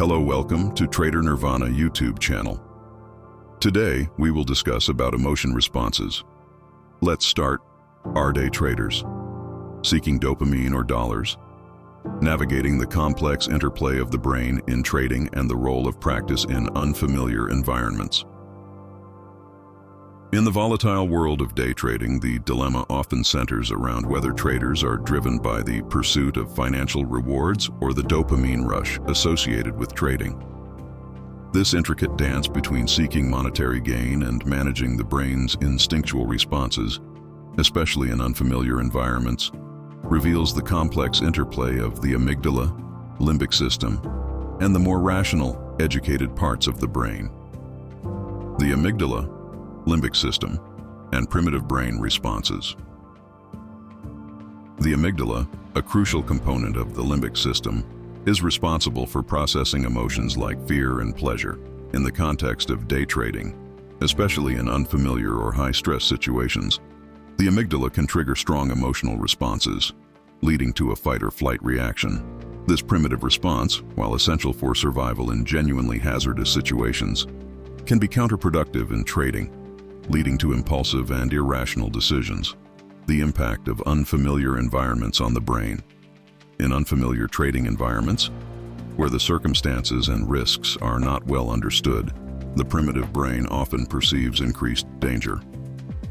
Hello, welcome to Trader Nirvana YouTube channel. Today, we will discuss about emotion responses. Let's start. Are day traders seeking dopamine or dollars? Navigating the complex interplay of the brain in trading and the role of practice in unfamiliar environments. In the volatile world of day trading, the dilemma often centers around whether traders are driven by the pursuit of financial rewards or the dopamine rush associated with trading. This intricate dance between seeking monetary gain and managing the brain's instinctual responses, especially in unfamiliar environments, reveals the complex interplay of the amygdala, limbic system, and the more rational, educated parts of the brain. The amygdala, limbic system, and primitive brain responses. The amygdala, a crucial component of the limbic system, is responsible for processing emotions like fear and pleasure in the context of day trading, especially in unfamiliar or high-stress situations. The amygdala can trigger strong emotional responses, leading to a fight-or-flight reaction. This primitive response, while essential for survival in genuinely hazardous situations, can be counterproductive in trading, leading to impulsive and irrational decisions. The impact of unfamiliar environments on the brain. In unfamiliar trading environments, where the circumstances and risks are not well understood, the primitive brain often perceives increased danger.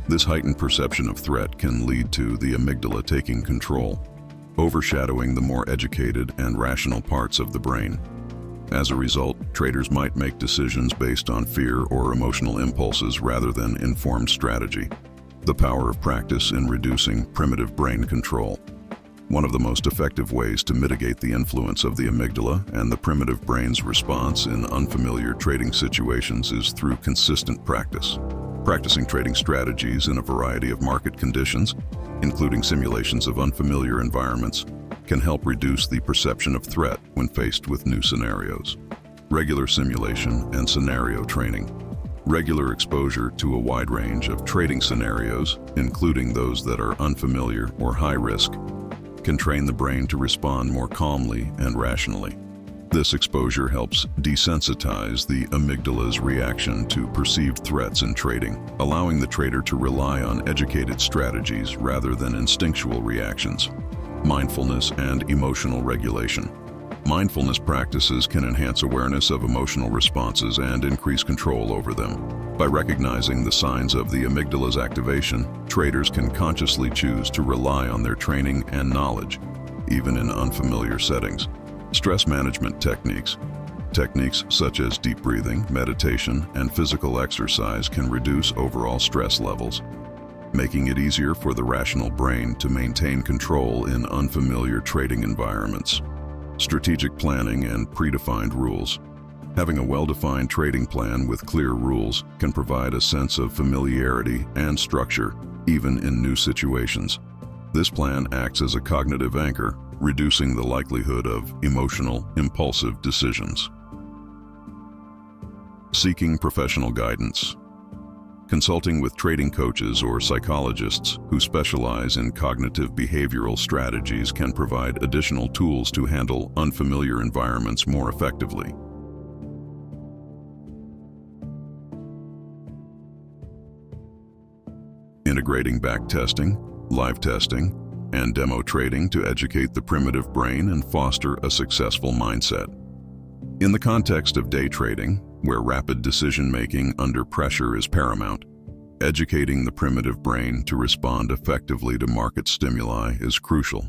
This heightened perception of threat can lead to the amygdala taking control, overshadowing the more educated and rational parts of the brain. As a result, traders might make decisions based on fear or emotional impulses rather than informed strategy. The power of practice in reducing primitive brain control. One of the most effective ways to mitigate the influence of the amygdala and the primitive brain's response in unfamiliar trading situations is through consistent practice. Practicing trading strategies in a variety of market conditions, including simulations of unfamiliar environments, can help reduce the perception of threat when faced with new scenarios. Regular simulation and scenario training. Regular exposure to a wide range of trading scenarios, including those that are unfamiliar or high risk, can train the brain to respond more calmly and rationally. This exposure helps desensitize the amygdala's reaction to perceived threats in trading, allowing the trader to rely on educated strategies rather than instinctual reactions. Mindfulness and emotional regulation. Mindfulness practices can enhance awareness of emotional responses and increase control over them. By recognizing the signs of the amygdala's activation, traders can consciously choose to rely on their training and knowledge, even in unfamiliar settings. Stress management techniques. Techniques such as deep breathing, meditation, and physical exercise can reduce overall stress levels, making it easier for the rational brain to maintain control in unfamiliar trading environments. Strategic planning and predefined rules. Having a well-defined trading plan with clear rules can provide a sense of familiarity and structure, even in new situations. This plan acts as a cognitive anchor, reducing the likelihood of emotional, impulsive decisions. Seeking professional guidance. Consulting with trading coaches or psychologists who specialize in cognitive behavioral strategies can provide additional tools to handle unfamiliar environments more effectively. Integrating backtesting, live testing, and demo trading to educate the primitive brain and foster a successful mindset. In the context of day trading, where rapid decision-making under pressure is paramount, educating the primitive brain to respond effectively to market stimuli is crucial.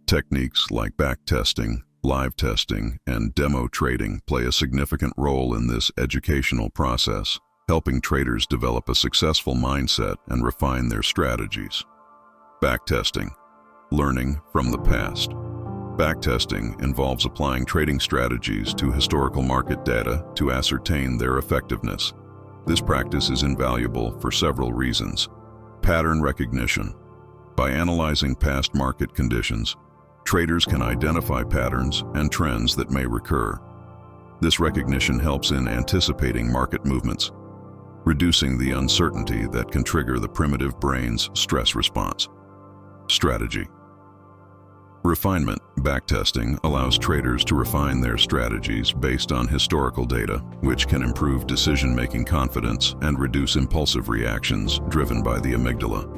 Techniques like backtesting, live testing, and demo trading play a significant role in this educational process, helping traders develop a successful mindset and refine their strategies. Backtesting. Learning from the past. Backtesting involves applying trading strategies to historical market data to ascertain their effectiveness. This practice is invaluable for several reasons. Pattern recognition. By analyzing past market conditions, traders can identify patterns and trends that may recur. This recognition helps in anticipating market movements, reducing the uncertainty that can trigger the primitive brain's stress response. Strategy. Refinement, backtesting, allows traders to refine their strategies based on historical data, which can improve decision-making confidence and reduce impulsive reactions driven by the amygdala.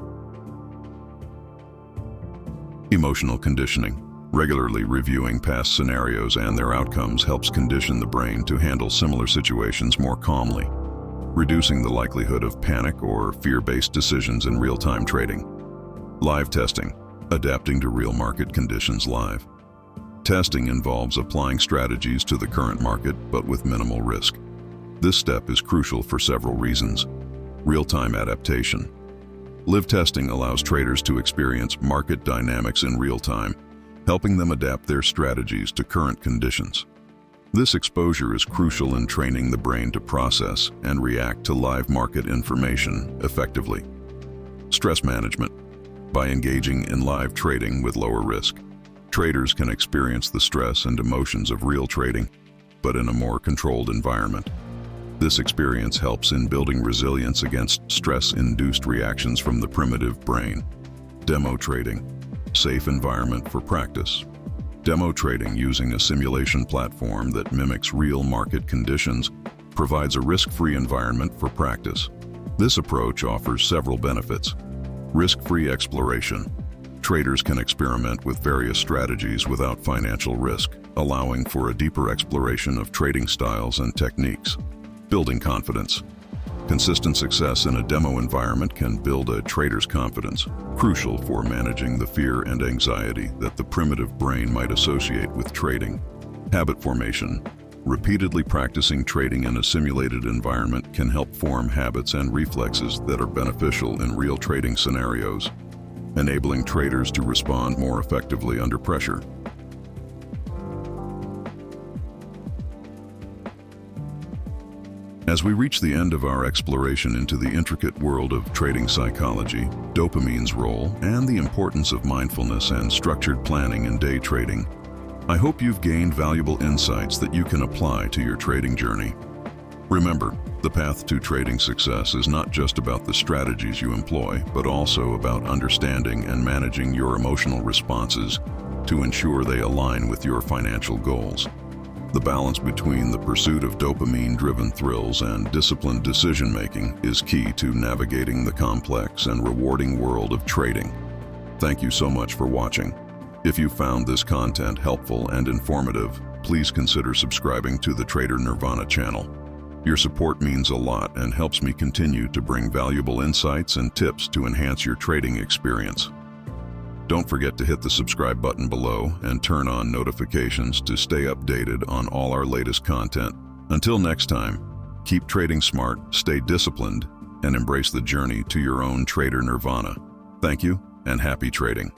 Emotional conditioning. Regularly reviewing past scenarios and their outcomes helps condition the brain to handle similar situations more calmly, reducing the likelihood of panic or fear-based decisions in real-time trading. Live testing. Adapting to real market conditions live. Testing involves applying strategies to the current market, but with minimal risk. This step is crucial for several reasons. Real-time adaptation. Live testing allows traders to experience market dynamics in real time, helping them adapt their strategies to current conditions. This exposure is crucial in training the brain to process and react to live market information effectively. Stress management. By engaging in live trading with lower risk, traders can experience the stress and emotions of real trading, but in a more controlled environment. This experience helps in building resilience against stress-induced reactions from the primitive brain. Demo trading. Safe environment for practice. Demo trading using a simulation platform that mimics real market conditions provides a risk-free environment for practice. This approach offers several benefits. Risk-free exploration. Traders can experiment with various strategies without financial risk, allowing for a deeper exploration of trading styles and techniques. Building confidence. Consistent success in a demo environment can build a trader's confidence, crucial for managing the fear and anxiety that the primitive brain might associate with trading. Habit formation. Repeatedly practicing trading in a simulated environment can help form habits and reflexes that are beneficial in real trading scenarios, enabling traders to respond more effectively under pressure. As we reach the end of our exploration into the intricate world of trading psychology, dopamine's role, and the importance of mindfulness and structured planning in day trading, I hope you've gained valuable insights that you can apply to your trading journey. Remember, the path to trading success is not just about the strategies you employ, but also about understanding and managing your emotional responses to ensure they align with your financial goals. The balance between the pursuit of dopamine-driven thrills and disciplined decision-making is key to navigating the complex and rewarding world of trading. Thank you so much for watching. If you found this content helpful and informative, please consider subscribing to the Trader Nirvana channel. Your support means a lot and helps me continue to bring valuable insights and tips to enhance your trading experience. Don't forget to hit the subscribe button below and turn on notifications to stay updated on all our latest content. Until next time, keep trading smart, stay disciplined, and embrace the journey to your own Trader Nirvana. Thank you and happy trading.